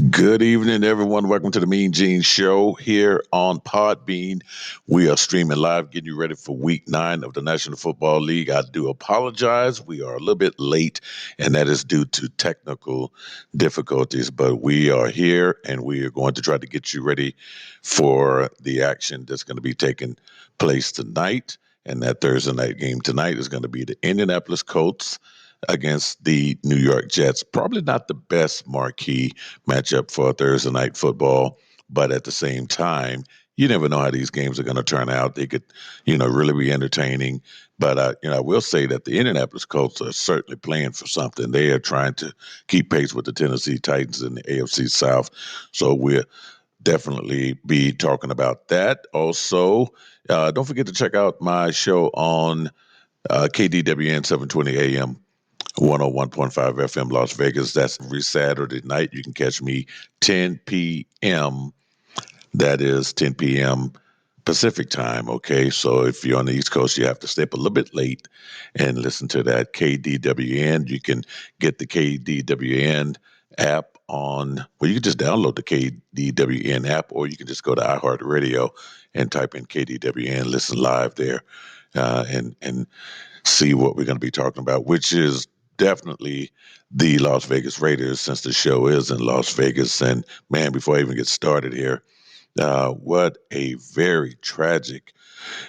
Good evening, everyone. Welcome to the MeanGene Show here on Podbean. We are streaming live, getting you ready for week 9 of the National Football League. I do apologize. We are a little bit late, and that is due to technical difficulties, but we are here, and we are going to try to get you ready for the action that's going to be taking place tonight. And that Thursday night game tonight is going to be the Indianapolis Colts against the New York Jets. Probably not the best marquee matchup for Thursday night football, but at the same time, you never know how these games are going to turn out. They could, really be entertaining. But I will say that the Indianapolis Colts are certainly playing for something. They are trying to keep pace with the Tennessee Titans in the AFC South. So we'll definitely be talking about that. Also, don't forget to check out my show on KDWN 720 AM 101.5 FM Las Vegas. That's every Saturday night. You can catch me 10 p.m. That is 10 p.m. Pacific time. Okay. So if you're on the East Coast, you have to stay up a little bit late and listen to that KDWN. You can get the KDWN app you can just download the KDWN app, or you can just go to iHeartRadio and type in KDWN, listen live there, and see what we're going to be talking about, which is definitely the Las Vegas Raiders, since the show is in Las Vegas. And man, before I even get started here, what a very tragic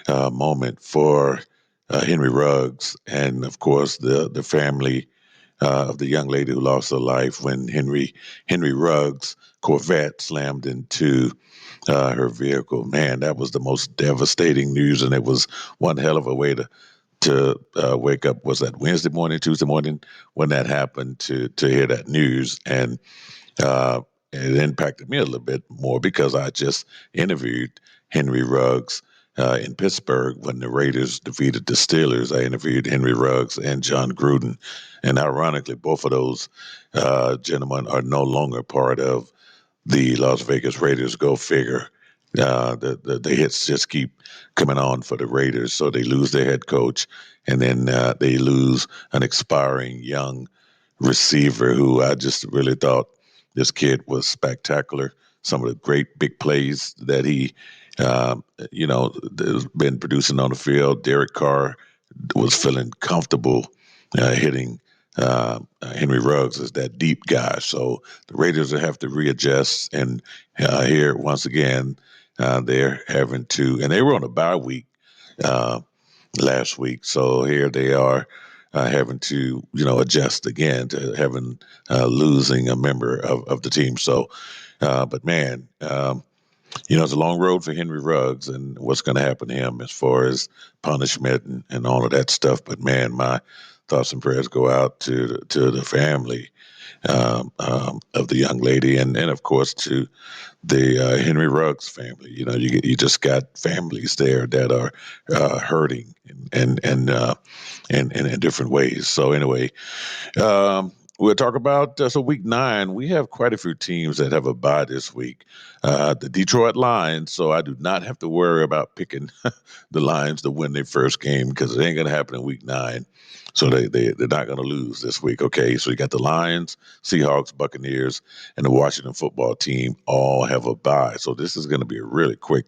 moment for Henry Ruggs, and of course the family of the young lady who lost her life when Henry Ruggs' Corvette slammed into her vehicle. Man, that was the most devastating news, and it was one hell of a way to wake up. Was that Wednesday morning, Tuesday morning when that happened, to hear that news. And it impacted me a little bit more because I just interviewed Henry Ruggs in Pittsburgh when the Raiders defeated the Steelers. I interviewed Henry Ruggs and John Gruden, and ironically, both of those gentlemen are no longer part of the Las Vegas Raiders. Go figure. The hits just keep coming on for the Raiders, so they lose their head coach, and then they lose an expiring young receiver who I just really thought this kid was spectacular. Some of the great big plays that he, has been producing on the field. Derek Carr was feeling comfortable hitting Henry Ruggs as that deep guy. So the Raiders will have to readjust. And here, once again, they're having to, and they were on a bye week uh, last week. So here they are having to, adjust again to having losing a member of the team. So, but man, it's a long road for Henry Ruggs and what's going to happen to him as far as punishment and all of that stuff. But man, my thoughts and prayers go out to the family of the young lady, and of course to the Henry Ruggs family. You just got families there that are hurting and in different ways. So anyway, we'll talk about so week 9. We have quite a few teams that have a bye this week. The Detroit Lions, so I do not have to worry about picking the Lions to win their first game because it ain't going to happen in week 9. So they're not going to lose this week. Okay, so you got the Lions, Seahawks, Buccaneers, and the Washington football team all have a bye. So this is going to be a really quick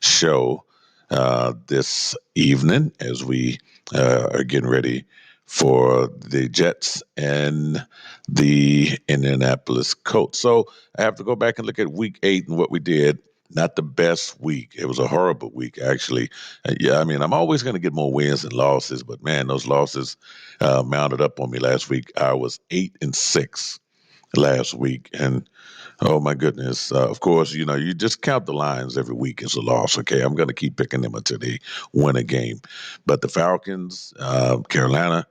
show this evening as we are getting ready for the Jets and the Indianapolis Colts. So I have to go back and look at week 8 and what we did. Not the best week. It was a horrible week, actually. Yeah, I mean, I'm always going to get more wins than losses, but man, those losses mounted up on me last week. I was 8-6 last week, and oh my goodness. Of course, you just count the Lions every week as a loss. Okay, I'm going to keep picking them until they win a game. But the Falcons, Carolina,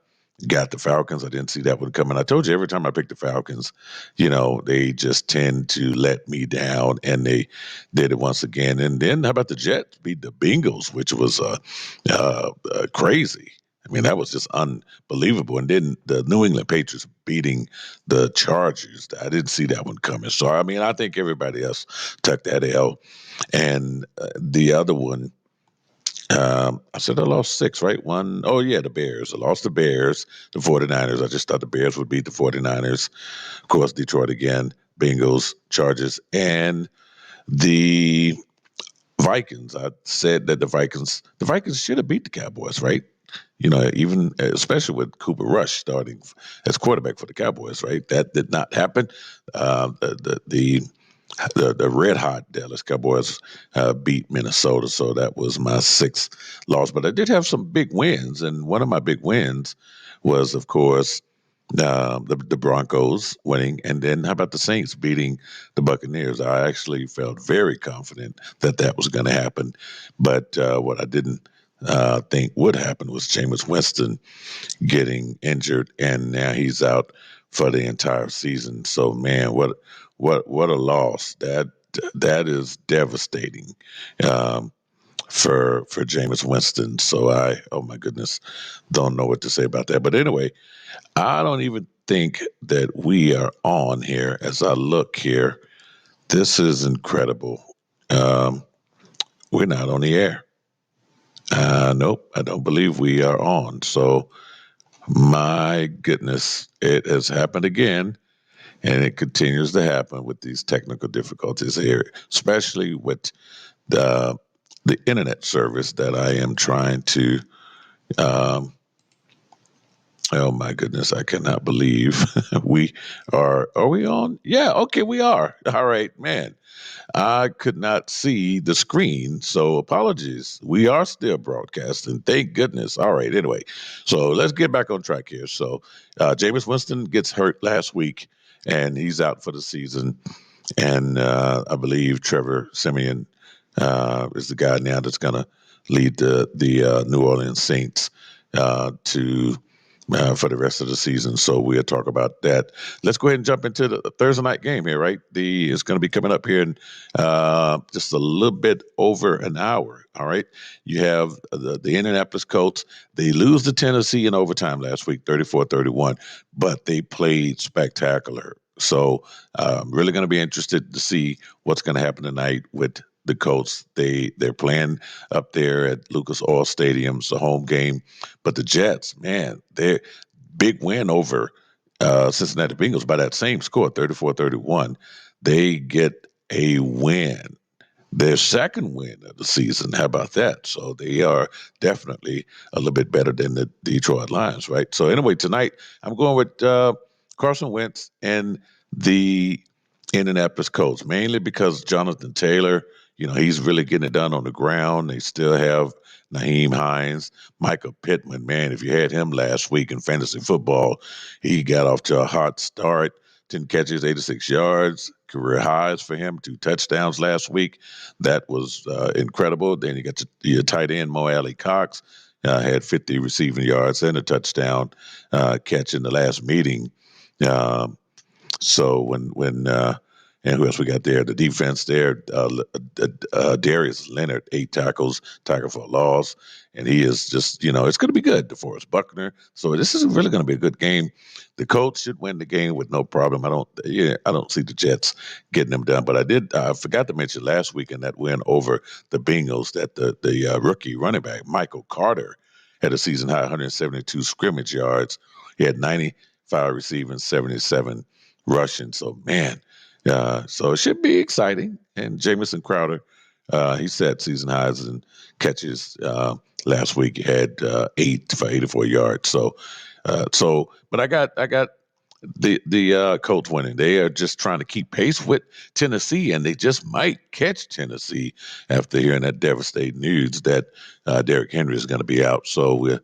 got the Falcons. I didn't see that one coming. I told you every time I pick the Falcons, they just tend to let me down, and they did it once again. And then how about the Jets beat the Bengals, which was crazy. I mean, that was just unbelievable. And then the New England Patriots beating the Chargers. I didn't see that one coming. So, I mean, I think everybody else took that L. And the other one, I said I lost 6, right? Oh yeah, the Bears. I lost the 49ers. I just thought the Bears would beat the 49ers. Of course, Detroit again. Bengals, Chargers, and the Vikings. I said that the Vikings should have beat the Cowboys, right? Even especially with Cooper Rush starting as quarterback for the Cowboys, right? That did not happen. The red hot Dallas Cowboys beat Minnesota, so that was my sixth loss. But I did have some big wins, and one of my big wins was, of course, the Broncos winning, and then how about the Saints beating the Buccaneers? I actually felt very confident that that was going to happen, but what I didn't think would happen was Jameis Winston getting injured, and now he's out for the entire season. So, man, what a loss! That is devastating for Jameis Winston. So oh my goodness, don't know what to say about that. But anyway, I don't even think that we are on here. As I look here, this is incredible. We're not on the air. Nope, I don't believe we are on. So, my goodness, it has happened again, and it continues to happen with these technical difficulties here, especially with the the internet service that I am trying to. Um, oh my goodness, I cannot believe we are. Are we on? Yeah, okay, we are. All right, man. I could not see the screen, so apologies. We are still broadcasting. Thank goodness. All right, anyway. So let's get back on track here. So Jameis Winston gets hurt last week, and he's out for the season. And I believe Trevor Simeon is the guy now that's going to lead the New Orleans Saints to for the rest of the season. So we'll talk about that. Let's go ahead and jump into the Thursday night game here, right? It's going to be coming up here in just a little bit over an hour. All right. You have the Indianapolis Colts. They lose to Tennessee in overtime last week, 34-31, but they played spectacular. So I'm really going to be interested to see what's going to happen tonight with the Colts. They're playing up there at Lucas Oil Stadium. It's a home game. But the Jets, man, they're big win over Cincinnati Bengals by that same score, 34-31. They get a win. Their second win of the season. How about that? So they are definitely a little bit better than the Detroit Lions, right? So anyway, tonight I'm going with Carson Wentz and the Indianapolis Colts, mainly because Jonathan Taylor, he's really getting it done on the ground. They still have Naheem Hines, Michael Pittman. Man, if you had him last week in fantasy football, he got off to a hot start. 10 catches, 86 yards, career highs for him, 2 touchdowns last week. That was incredible. Then you got your tight end, Mo Alley Cox, had 50 receiving yards and a touchdown catch in the last meeting. So and who else we got there? The defense there, Darius Leonard, 8 tackles, tackle for a loss, and he is just, it's going to be good. DeForest Buckner. So this is really going to be a good game. The Colts should win the game with no problem. I don't see the Jets getting them done. But I forgot to mention last week in that win over the Bengals that the rookie running back Michael Carter had a season high 172 scrimmage yards. He had 95 receiving, 77 rushing. So man. So it should be exciting. And Jamison Crowder, he set season highs and catches last week. He had 8 for 84 yards. But I got the Colts winning. They are just trying to keep pace with Tennessee, and they just might catch Tennessee after hearing that devastating news that Derrick Henry is going to be out. So we'll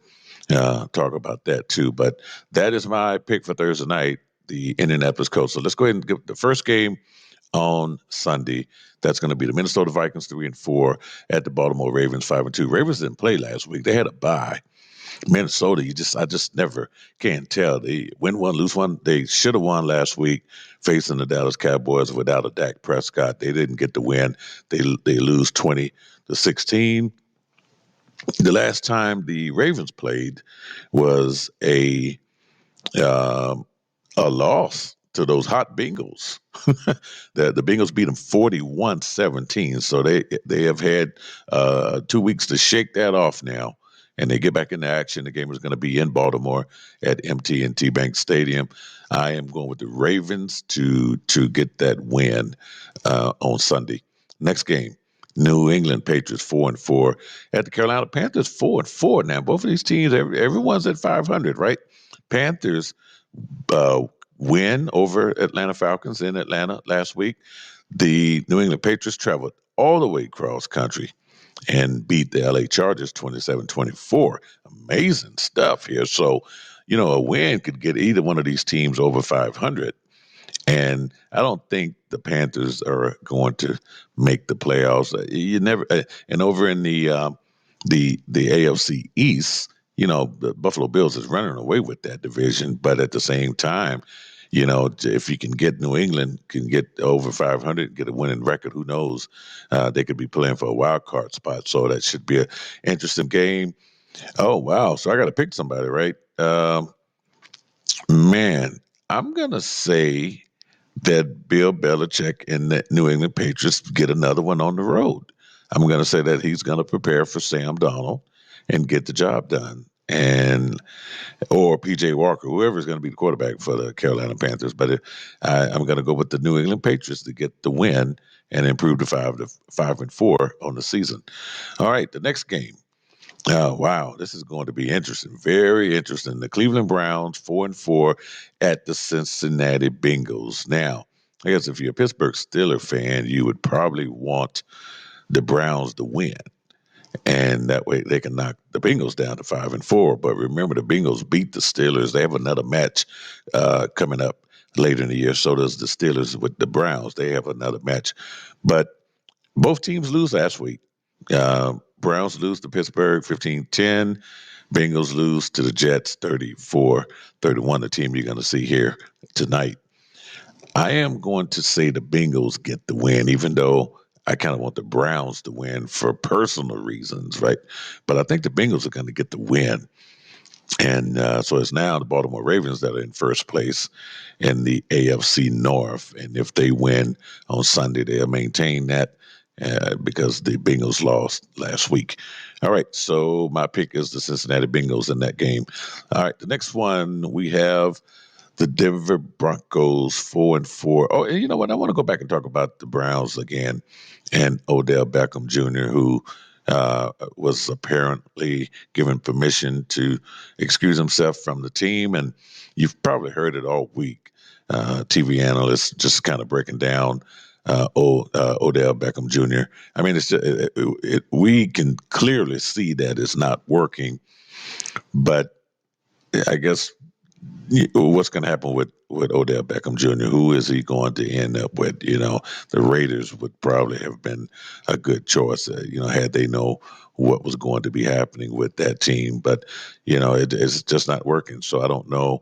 talk about that too. But that is my pick for Thursday night, the Indianapolis Colts. So let's go ahead and give the first game on Sunday. That's going to be the Minnesota Vikings 3-4 at the Baltimore Ravens 5-2. Ravens didn't play last week. They had a bye. Minnesota, I just never can tell. They win one, lose one. They should have won last week facing the Dallas Cowboys without a Dak Prescott. They didn't get the win. They lose 20-16. The last time the Ravens played was a loss to those hot Bengals. The Bengals beat them 41-17. So they have had 2 weeks to shake that off now, and they get back into action. The game is going to be in Baltimore at MT&T Bank Stadium. I am going with the Ravens to get that win on Sunday. Next game, New England Patriots 4-4 at the Carolina Panthers 4-4. Now both of these teams, everyone's at 500, right? Panthers uh, win over Atlanta Falcons in Atlanta last week. The New England Patriots traveled all the way cross country and beat the LA Chargers 27-24. Amazing stuff here. So, a win could get either one of these teams over 500. And I don't think the Panthers are going to make the playoffs. You never. And over in the AFC East, the Buffalo Bills is running away with that division. But at the same time, if you can get New England, can get over 500, get a winning record, who knows? They could be playing for a wild card spot. So that should be an interesting game. Oh, wow. So I got to pick somebody, right? Man, I'm going to say that Bill Belichick and the New England Patriots get another one on the road. I'm going to say that he's going to prepare for Sam Darnold and get the job done. And or PJ Walker, whoever's going to be the quarterback for the Carolina Panthers. But I'm going to go with the New England Patriots to get the win and improve to 5-4 on the season. All right, the next game. Oh, wow, this is going to be interesting. Very interesting. The Cleveland Browns 4-4 at the Cincinnati Bengals. Now, I guess if you're a Pittsburgh Steelers fan, you would probably want the Browns to win, and that way they can knock the Bengals down to 5-4. But remember, the Bengals beat the Steelers. They have another match coming up later in the year. So does the Steelers with the Browns. They have another match, but both teams lose last week. Browns lose to Pittsburgh 15-10. Bengals lose to the Jets 34-31, the team you're going to see here tonight. I am going to say the Bengals get the win, even though I kind of want the Browns to win for personal reasons, right? But I think the Bengals are going to get the win. And so it's now the Baltimore Ravens that are in first place in the AFC North. And if they win on Sunday, they'll maintain that because the Bengals lost last week. All right, so my pick is the Cincinnati Bengals in that game. All right, the next one we have the Denver Broncos 4-4. Oh, and you know what? I want to go back and talk about the Browns again and Odell Beckham Jr., who was apparently given permission to excuse himself from the team. And you've probably heard it all week. TV analysts just kind of breaking down Odell Beckham Jr. I mean, we can clearly see that it's not working, but I guess what's going to happen with Odell Beckham Jr.? Who is he going to end up with? The Raiders would probably have been a good choice, had they know what was going to be happening with that team. But, it's just not working. So I don't know.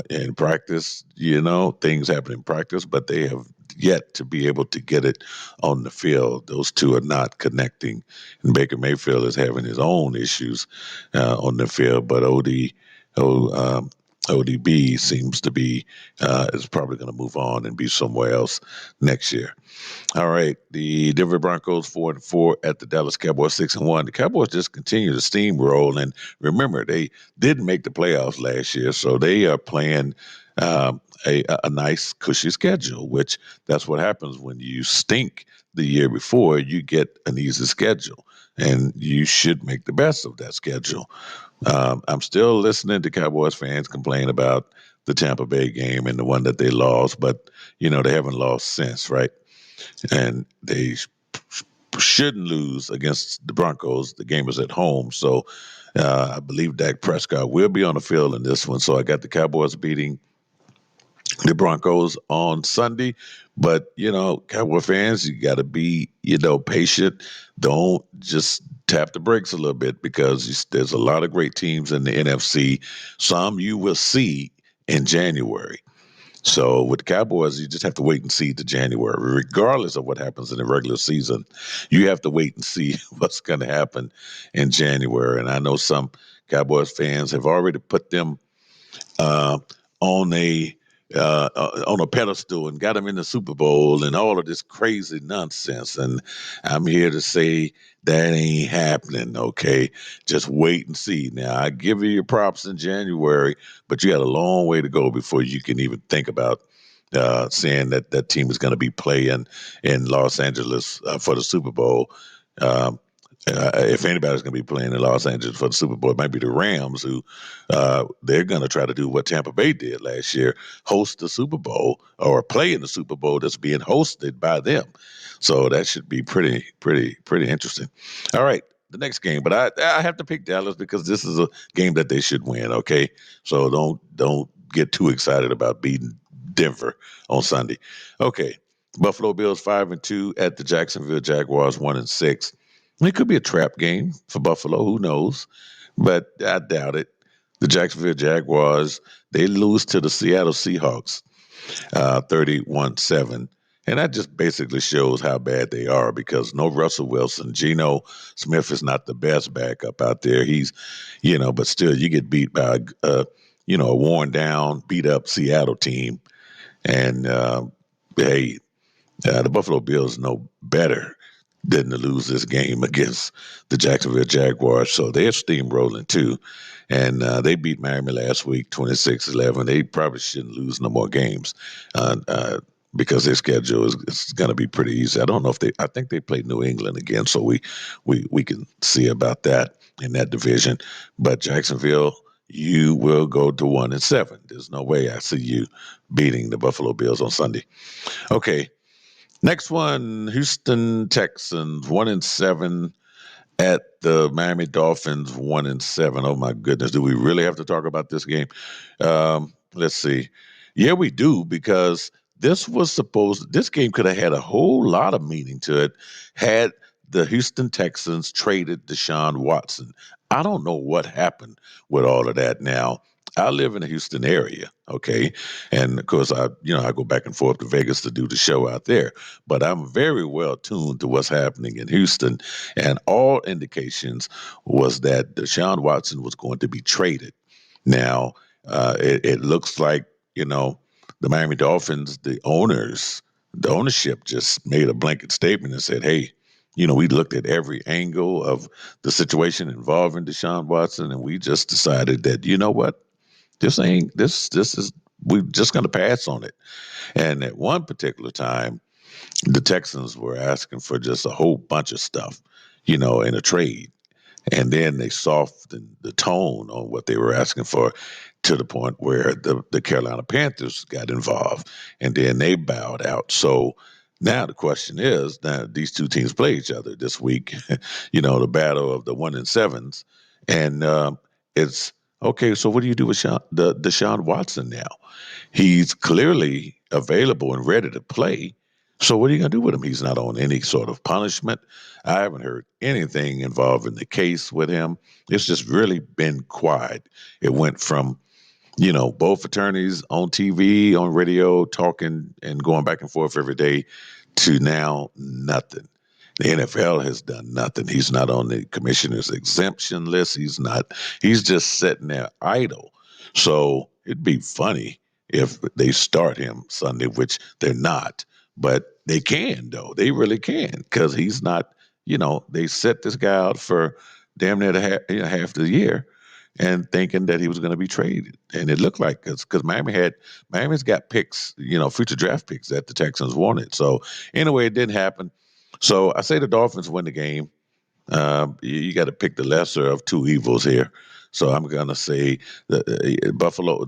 In practice, things happen in practice, but they have yet to be able to get it on the field. Those two are not connecting. And Baker Mayfield is having his own issues on the field, but ODB seems to be is probably going to move on and be somewhere else next year. All right, the Denver Broncos 4-4 at the Dallas Cowboys 6-1. The Cowboys just continue to steamroll, and remember they didn't make the playoffs last year, so they are playing a nice cushy schedule. Which that's what happens when you stink the year before. You get an easy schedule, and you should make the best of that schedule. I'm still listening to Cowboys fans complain about the Tampa Bay game and the one that they lost, but they haven't lost since, right? And they shouldn't lose against the Broncos. The game is at home, so I believe Dak Prescott will be on the field in this one. So I got the Cowboys beating the Broncos on Sunday. But, Cowboy fans, you got to be, patient. Don't just tap the brakes a little bit because there's a lot of great teams in the NFC. Some you will see in January. So with the Cowboys, you just have to wait and see to January. Regardless of what happens in the regular season, you have to wait and see what's going to happen in January. And I know some Cowboys fans have already put them on a on a pedestal and got them in the Super Bowl and all of this crazy nonsense. And I'm here to say that ain't happening. Okay, just wait and see. Now I give you your props in January, but you got a long way to go before you can even think about saying that that team is going to be playing in Los Angeles for the Super Bowl. Um, if anybody's going to be playing in Los Angeles for the Super Bowl, it might be the Rams, who they're going to try to do what Tampa Bay did last year, host the Super Bowl or play in the Super Bowl that's being hosted by them. So that should be pretty interesting. All right, the next game, but I have to pick Dallas because this is a game that they should win. Okay, so don't get too excited about beating Denver on Sunday. Okay, Buffalo Bills 5-2 at the Jacksonville Jaguars 1-6. It could be a trap game for Buffalo. Who knows? But I doubt it. The Jacksonville Jaguars, they lose to the Seattle Seahawks 31-7. And that just basically shows how bad they are because no Russell Wilson. Geno Smith is not the best backup out there. But still, you get beat by, a worn down, beat up Seattle team. And, hey, the Buffalo Bills know better than to lose this game against the Jacksonville Jaguars. So they're steamrolling too. And they beat Miami last week 26-11. They probably shouldn't lose no more games because their schedule is going to be pretty easy. I don't know if I think they play New England again. So we can see about that in that division. But Jacksonville, you will go to 1-7. There's no way I see you beating the Buffalo Bills on Sunday. Okay. Next one, Houston Texans 1-7 at the Miami Dolphins 1-7. Oh my goodness, do we really have to talk about this game? Let's see. Yeah, we do because this game could have had a whole lot of meaning to it had the Houston Texans traded Deshaun Watson. I don't know what happened with all of that now. I live in the Houston area, okay? And of course I go back and forth to Vegas to do the show out there, but I'm very well tuned to what's happening in Houston, and all indications was that Deshaun Watson was going to be traded. Now, it looks like, the Miami Dolphins, the ownership just made a blanket statement and said, hey, we looked at every angle of the situation involving Deshaun Watson, and we just decided that, you know what, this is we're just going to pass on it. And at one particular time, the Texans were asking for just a whole bunch of stuff, in a trade. And then they softened the tone on what they were asking for to the point where the Carolina Panthers got involved and then they bowed out. So now the question is, now these two teams play each other this week, the battle of the 1-7s. And it's okay. So what do you do with Deshaun Watson now? He's clearly available and ready to play. So what are you going to do with him? He's not on any sort of punishment. I haven't heard anything involving the case with him. It's just really been quiet. It went from, both attorneys on TV, on radio, talking and going back and forth every day to now nothing. The NFL has done nothing. He's not on the commissioner's exemption list. He's just sitting there idle. So it'd be funny if they start him Sunday, which they're not, but they can though. They really can because he's not, they set this guy out for damn near half the year and thinking that he was going to be traded. And it looked like because Miami's got picks, future draft picks that the Texans wanted. So anyway, it didn't happen. So I say the Dolphins win the game. You got to pick the lesser of two evils here. So I'm going to say Buffalo,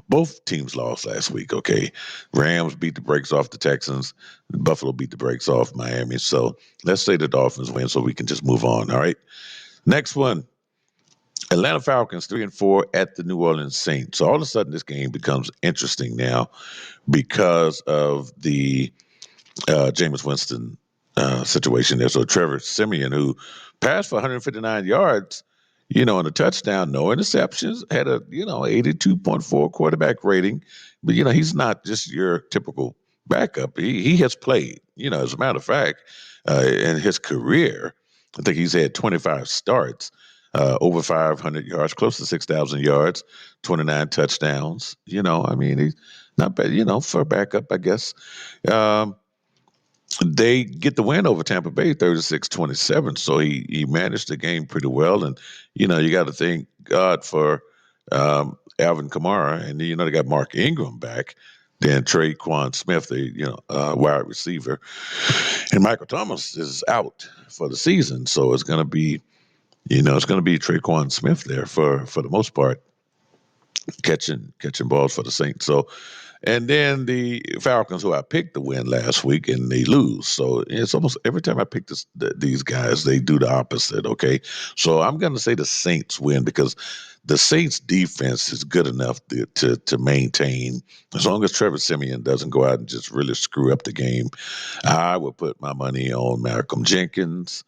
both teams lost last week, okay? Rams beat the brakes off the Texans. Buffalo beat the brakes off Miami. So let's say the Dolphins win so we can just move on, all right? Next one. Atlanta Falcons 3-4 at the New Orleans Saints. So all of a sudden, this game becomes interesting now because of the Jameis Winston situation there. So Trevor Siemian, who passed for 159 yards, and a touchdown, no interceptions, had a 82.4 quarterback rating. But he's not just your typical backup. He has played. As a matter of fact, in his career, I think he's had 25 starts. Over 500 yards, close to 6,000 yards, 29 touchdowns. Not bad, for a backup, I guess. Um, they get the win over Tampa Bay 36-27. So he managed the game pretty well. And, you got to thank God for Alvin Kamara. And, they got Mark Ingram back. Then Traquan Smith, the wide receiver. And Michael Thomas is out for the season. So it's going to be, Traquan Smith there for the most part, catching balls for the Saints. So and then the Falcons, who I picked to win last week, and they lose. So it's almost every time I pick these guys, they do the opposite. Okay, so I'm going to say the Saints win because the Saints defense is good enough to maintain. As long as Trevor Siemian doesn't go out and just really screw up the game, I would put my money on Malcolm Jenkins,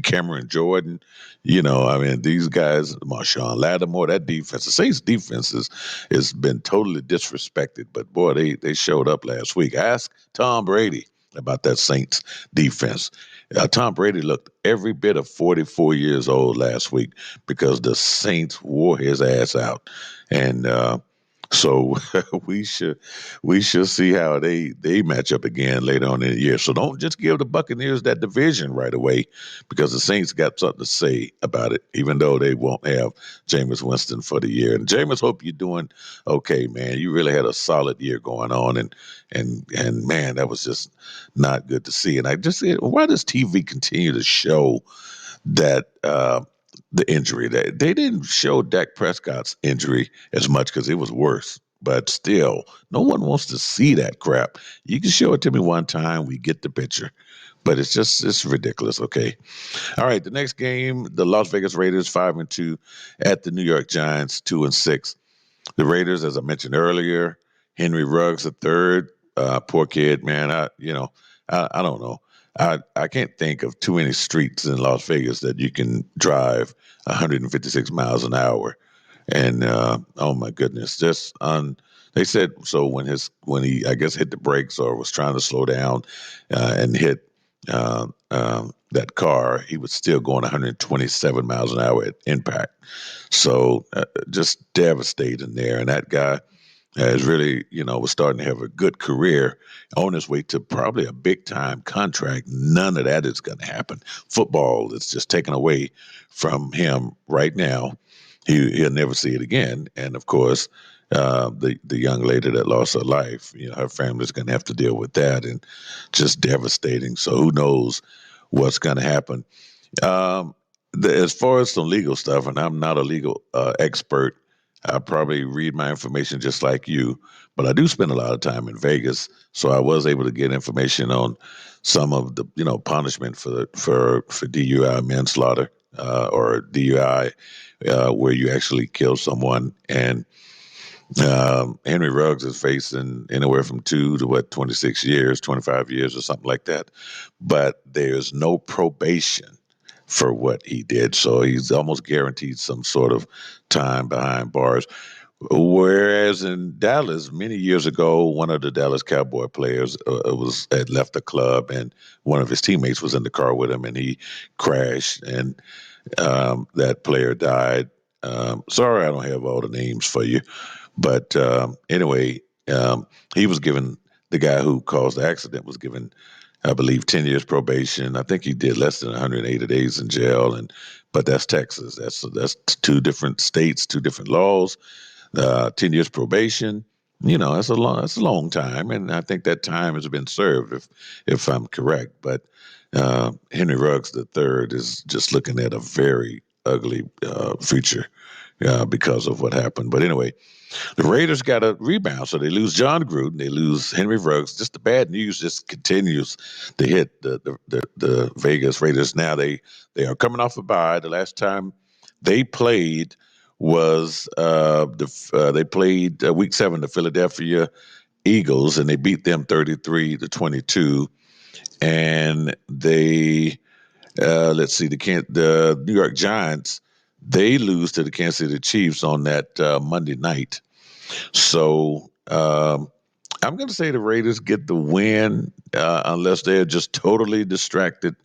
Cameron Jordan. I mean, these guys, Marshawn Lattimore, that defense, the Saints defense has been totally disrespected. But boy, they showed up last week. Ask Tom Brady about that Saints defense. Tom Brady looked every bit of 44 years old last week because the Saints wore his ass out. And so we should see how they match up again later on in the year. So don't just give the Buccaneers that division right away because the Saints got something to say about it, even though they won't have Jameis Winston for the year. And Jameis, hope you're doing okay, man. You really had a solid year going on, and man, that was just not good to see. And I just said, why does TV continue to show that the injury? They didn't show Dak Prescott's injury as much because it was worse. But still, no one wants to see that crap. You can show it to me one time, we get the picture. But it's ridiculous. Okay. All right. The next game, the Las Vegas Raiders 5-2 at the New York Giants 2-6. The Raiders, as I mentioned earlier, Henry Ruggs III, poor kid, man. I don't know. I can't think of too many streets in Las Vegas that you can drive 156 miles an hour, and oh my goodness, they said so when he I guess hit the brakes or was trying to slow down and hit that car, he was still going 127 miles an hour at impact. So just devastating there. And that guy has really, was starting to have a good career on his way to probably a big time contract. None of that is going to happen. Football is just taken away from him right now. He'll never see it again. And of course, the young lady that lost her life, her family's going to have to deal with that, and just devastating. So who knows what's going to happen? Um, as far as some legal stuff, and I'm not a legal expert, I probably read my information just like you, but I do spend a lot of time in Vegas, so I was able to get information on some of the punishment for DUI manslaughter or DUI where you actually kill someone. And Henry Ruggs is facing anywhere from 26 years, 25 years, or something like that. But there's no probation for what he did. So he's almost guaranteed some sort of time behind bars. Whereas in Dallas, many years ago, one of the Dallas Cowboy players had left the club, and one of his teammates was in the car with him, and he crashed, and that player died. Sorry, I don't have all the names for you, but anyway, he was given the guy who caused the accident was given, I believe, 10 years probation. I think he did less than 180 days in jail, but that's Texas. That's two different states, two different laws. 10 years probation. That's a long time, and I think that time has been served, if I'm correct. But Henry Ruggs III is just looking at a very ugly future because of what happened. But anyway, the Raiders got a rebound, so they lose John Gruden, they lose Henry Ruggs. Just the bad news just continues to hit the Vegas Raiders. Now they are coming off a bye. The last time they played was they played week 7, the Philadelphia Eagles, and they beat them 33-22. And they let's see, the New York Giants, they lose to the Kansas City Chiefs on that Monday night. So I'm going to say the Raiders get the win unless they're just totally distracted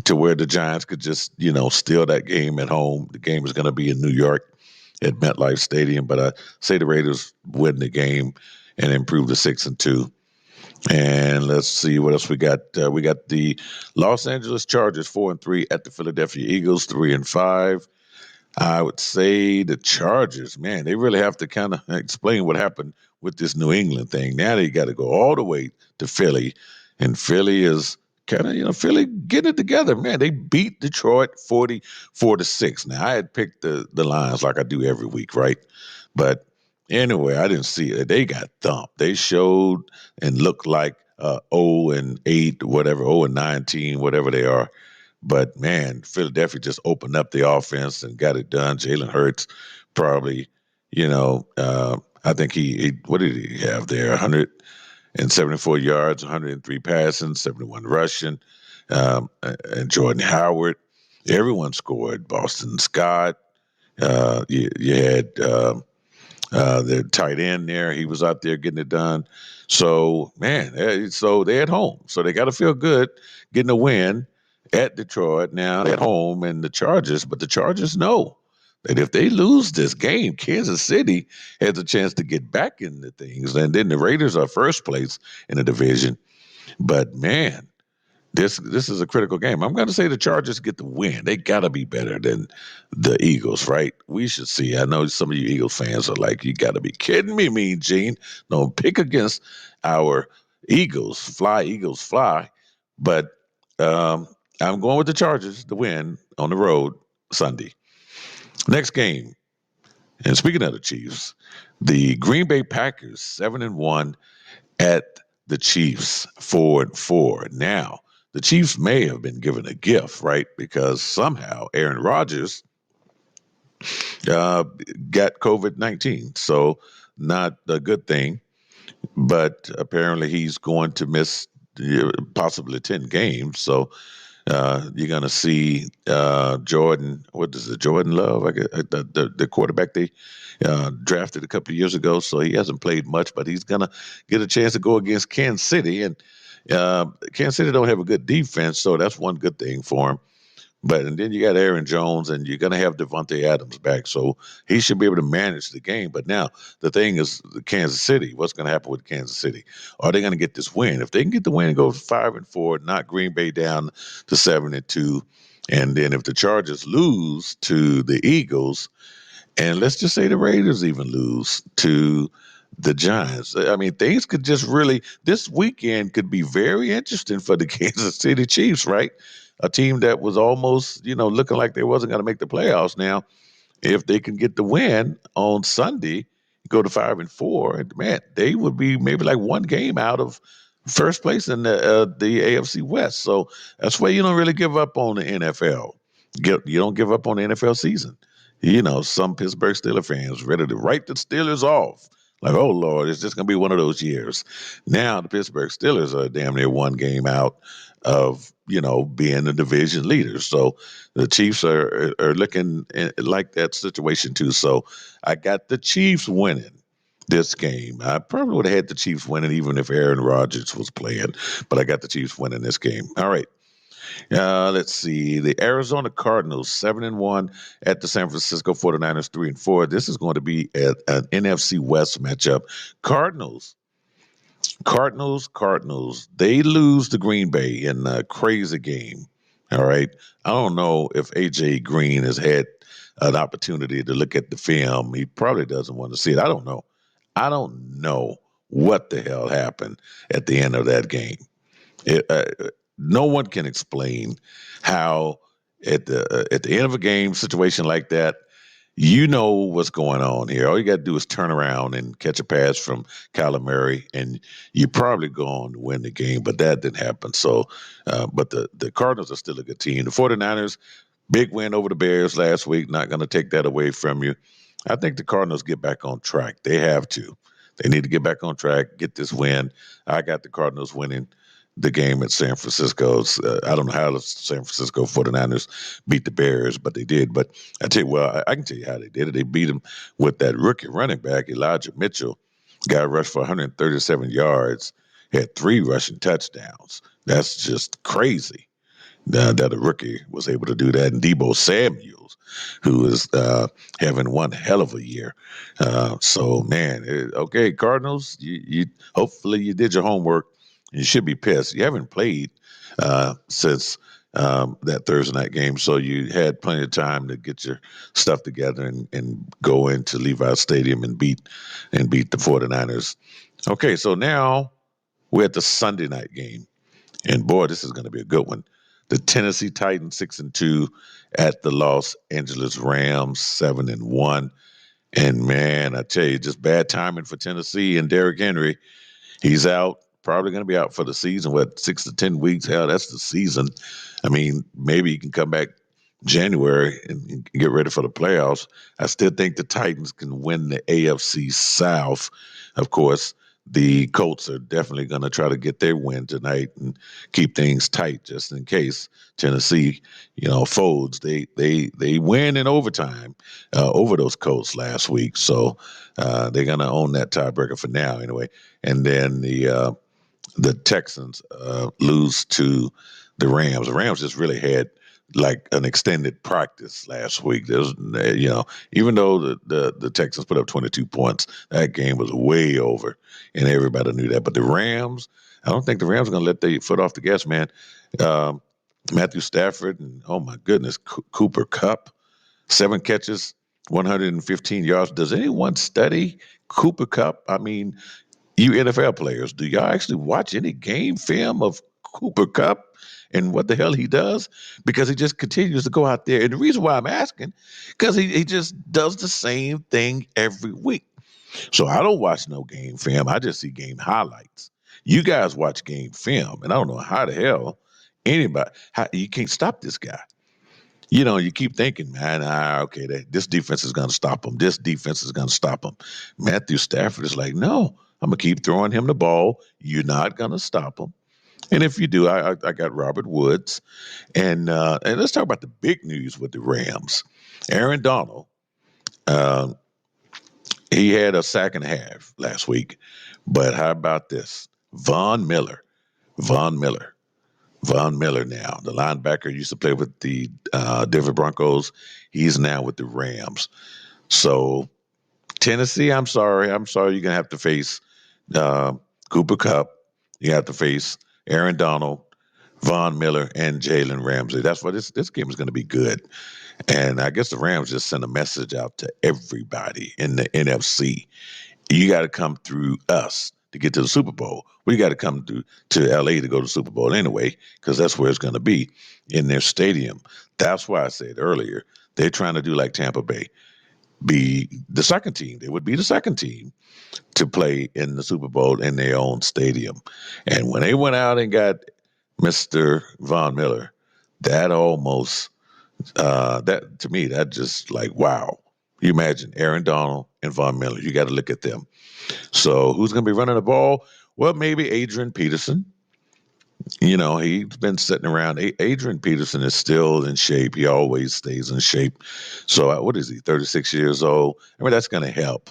to where the Giants could just, steal that game at home. The game is going to be in New York. at MetLife Stadium. But I say the Raiders win the game and improve to 6-2. And let's see what else we got. We got the Los Angeles Chargers 4-3 at the Philadelphia Eagles 3-5. I would say the Chargers, man, they really have to kind of explain what happened with this New England thing. Now they got to go all the way to Philly, and Philly is kind of, Philly getting it together, man. They beat Detroit 44-6. Now I had picked the lines like I do every week, right? But anyway, I didn't see it. They got thumped. They showed and looked like 0-8, whatever, 0-19, whatever they are. But man, Philadelphia just opened up the offense and got it done. Jalen Hurts probably, I think he what did he have there? 174 yards, 103 passing, 71 rushing, and Jordan Howard. Everyone scored. Boston Scott. You had the tight end there. He was out there getting it done. So, man, so they're at home. So they got to feel good getting a win at Detroit. Now they're at home and the Chargers, but the Chargers know that if they lose this game, Kansas City has a chance to get back into things. And then the Raiders are first place in the division. But, man, this is a critical game. I'm going to say the Chargers get the win. They got to be better than the Eagles, right? We should see. I know some of you Eagles fans are like, you got to be kidding me, Mean Gene. Don't pick against our Eagles. Fly, Eagles, fly. But I'm going with the Chargers to win on the road Sunday. Next game. And speaking of the Chiefs, the Green Bay Packers 7-1 at the Chiefs 4-4. Now, the Chiefs may have been given a gift, right? Because somehow Aaron Rodgers got COVID-19. So, not a good thing. But apparently, he's going to miss possibly 10 games. So, you're going to see Jordan, what is it, Jordan Love, the quarterback they drafted a couple of years ago. So he hasn't played much, but he's going to get a chance to go against Kansas City. And Kansas City don't have a good defense, so that's one good thing for him. And then you got Aaron Jones, and you're going to have Devontae Adams back, so he should be able to manage the game. But now the thing is, Kansas City. What's going to happen with Kansas City? Are they going to get this win? If they can get the win and go 5-4, knock Green Bay down to 7-2, and then if the Chargers lose to the Eagles, and let's just say the Raiders even lose to the Giants. I mean, things could just really, this weekend could be very interesting for the Kansas City Chiefs, right? A team that was almost, looking like they wasn't going to make the playoffs. Now, if they can get the win on Sunday, go to 5-4, and man, they would be maybe like one game out of first place in the AFC West. So that's why you don't really give up on the NFL. You don't give up on the NFL season. Some Pittsburgh Steelers fans ready to write the Steelers off. Like, oh, Lord, it's just going to be one of those years. Now the Pittsburgh Steelers are damn near one game out of, being the division leaders. So the Chiefs are looking like that situation too. So I got the Chiefs winning this game. I probably would have had the Chiefs winning even if Aaron Rodgers was playing, but I got the Chiefs winning this game. All right. Let's see. The Arizona Cardinals 7-1 at the San Francisco 49ers 3-4. This is going to be an NFC West matchup. Cardinals. They lose to Green Bay in a crazy game. All right. I don't know if AJ Green has had an opportunity to look at the film. He probably doesn't want to see it. I don't know. I don't know what the hell happened at the end of that game. No one can explain how at the end of a game situation like that, what's going on here. All you got to do is turn around and catch a pass from Kyler Murray, and you're probably going to win the game. But that didn't happen. So, but the Cardinals are still a good team. The 49ers, big win over the Bears last week. Not going to take that away from you. I think the Cardinals get back on track. They have to. They need to get back on track, get this win. I got the Cardinals winning the game at San Francisco's. I don't know how the San Francisco 49ers beat the Bears, but they did. But I tell you, I can tell you how they did it. They beat them with that rookie running back, Elijah Mitchell. Guy rushed for 137 yards, had 3 rushing touchdowns. That's just crazy. that a rookie was able to do that. And Debo Samuels, who is having one hell of a year. So, man, okay, Cardinals, you hopefully you did your homework. You should be pissed. You haven't played since that Thursday night game, so you had plenty of time to get your stuff together and go into Levi Stadium and beat the 49ers. Okay, so now we're at the Sunday night game. And boy, this is going to be a good one. The Tennessee Titans 6-2 at the Los Angeles Rams 7-1. And man, I tell you, just bad timing for Tennessee and Derrick Henry. He's out, probably going to be out for the season. What, 6 to 10 weeks? Hell, that's the season. I mean, maybe he can come back January and get ready for the playoffs. I still think the Titans can win the AFC South. Of course, the Colts are definitely going to try to get their win tonight and keep things tight just in case Tennessee, folds. They win in overtime over those Colts last week, so they're going to own that tiebreaker for now anyway. And then the Texans lose to the Rams. The Rams just really had like an extended practice last week. There's, even though the Texans put up 22 points, that game was way over, and everybody knew that. But the Rams, I don't think the Rams are going to let their foot off the gas, man. Matthew Stafford and, oh my goodness, Cooper Kupp, 7 catches, 115 yards. Does anyone study Cooper Kupp? I mean, you NFL players, do y'all actually watch any game film of Cooper Kupp and what the hell he does? Because he just continues to go out there. And the reason why I'm asking, because he just does the same thing every week. So I don't watch no game film. I just see game highlights. You guys watch game film, and I don't know how the hell you can't stop this guy. You keep thinking, man, okay, this defense is going to stop him. This defense is going to stop him. Matthew Stafford is like, no, I'm going to keep throwing him the ball. You're not going to stop him. And if you do, I got Robert Woods. And let's talk about the big news with the Rams. Aaron Donald, uh, he had a sack and a half last week. But how about this? Von Miller. Von Miller now, the linebacker, used to play with the Denver Broncos. He's now with the Rams. So Tennessee, I'm sorry. You're going to have to face Cooper Kupp. You have to face Aaron Donald, Von Miller, and Jalen Ramsey. That's why this game is going to be good. And I guess the Rams just sent a message out to everybody in the NFC. You got to come through us to get to the Super Bowl. We got to come to LA to go to the Super Bowl anyway, because that's where it's going to be, in their stadium. That's why I said earlier, they're trying to do like Tampa Bay, be the second team. They would be the second team to play in the Super Bowl in their own stadium. And when they went out and got Mr. Von Miller, that almost, that to me, that just like, wow. You imagine Aaron Donald and Von Miller. You got to look at them. So who's going to be running the ball? Well, maybe Adrian Peterson. He's been sitting around. Adrian Peterson is still in shape. He always stays in shape. So what is he, 36 years old? I mean, that's going to help.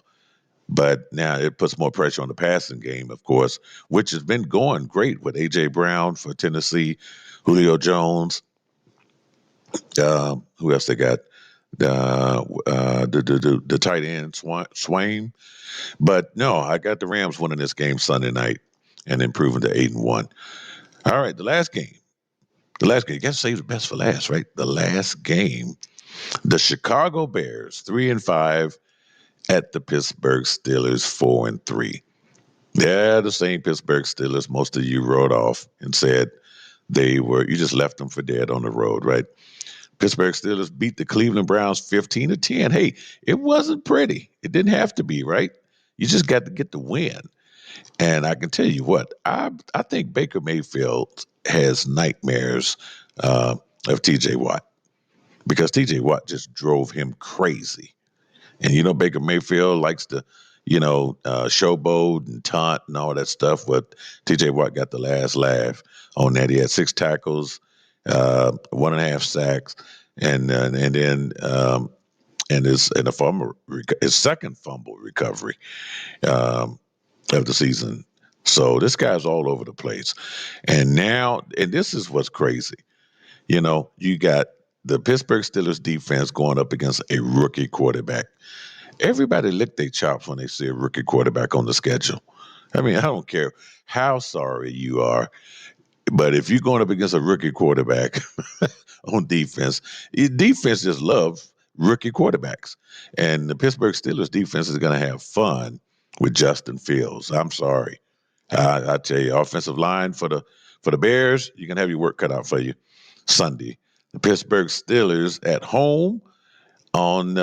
But now it puts more pressure on the passing game, of course, which has been going great with A.J. Brown for Tennessee, Julio Jones. Who else they got? The tight end, Swain. But no, I got the Rams winning this game Sunday night and improving to 8-1. All right, the last game. You got to save the best for last, right? The last game. The Chicago Bears 3-5 at the Pittsburgh Steelers 4-3. Yeah, the same Pittsburgh Steelers most of you wrote off and said you just left them for dead on the road, right? Pittsburgh Steelers beat the Cleveland Browns 15-10. Hey, it wasn't pretty. It didn't have to be, right? You just got to get the win. And I can tell you what, I think Baker Mayfield has nightmares of T.J. Watt, because T.J. Watt just drove him crazy. And Baker Mayfield likes to, showboat and taunt and all that stuff. But T.J. Watt got the last laugh on that. He had 6 tackles, 1.5 sacks, and then his second fumble recovery of the season. So this guy's all over the place. And this is what's crazy. You got the Pittsburgh Steelers defense going up against a rookie quarterback. Everybody lick their chops when they see a rookie quarterback on the schedule. I mean, I don't care how sorry you are, but if you're going up against a rookie quarterback on defense, defense just love rookie quarterbacks. And the Pittsburgh Steelers defense is going to have fun with Justin Fields. I'm sorry. I tell you, offensive line for the Bears, you can have your work cut out for you Sunday. The Pittsburgh Steelers at home on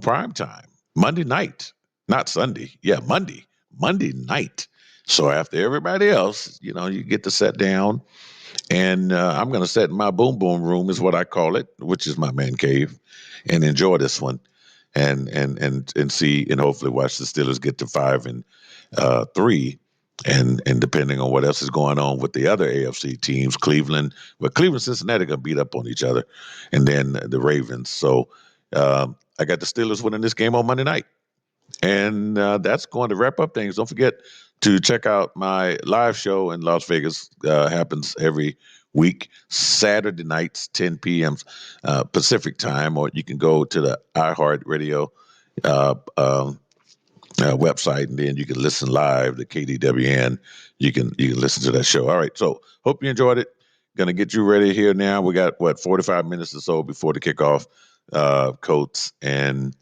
prime time, Monday night, not Sunday. Yeah, Monday night. So after everybody else, you get to sit down, and I'm going to sit in my boom boom room, is what I call it, which is my man cave, and enjoy this one, and see, and hopefully watch the Steelers get to 5-3, and depending on what else is going on with the other AFC teams, Cleveland, Cincinnati gonna beat up on each other, and then the Ravens. So I got the Steelers winning this game on Monday night. And that's going to wrap up things. Don't forget to check out my live show in Las Vegas. Happens every week, Saturday nights, 10 p.m. Pacific time, or you can go to the iHeartRadio uh, um, website, and then you can listen live to KDWN. You can listen to that show. All right. So hope you enjoyed it. Gonna get you ready here now. We got 45 minutes or so before the kickoff. Colts and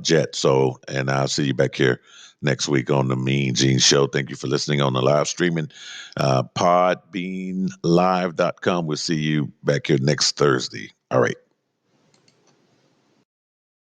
Jet. So, and I'll see you back here next week on the MeanGene Show. Thank you for listening on the live streaming, PodbeanLive.com. We'll see you back here next Thursday. All right.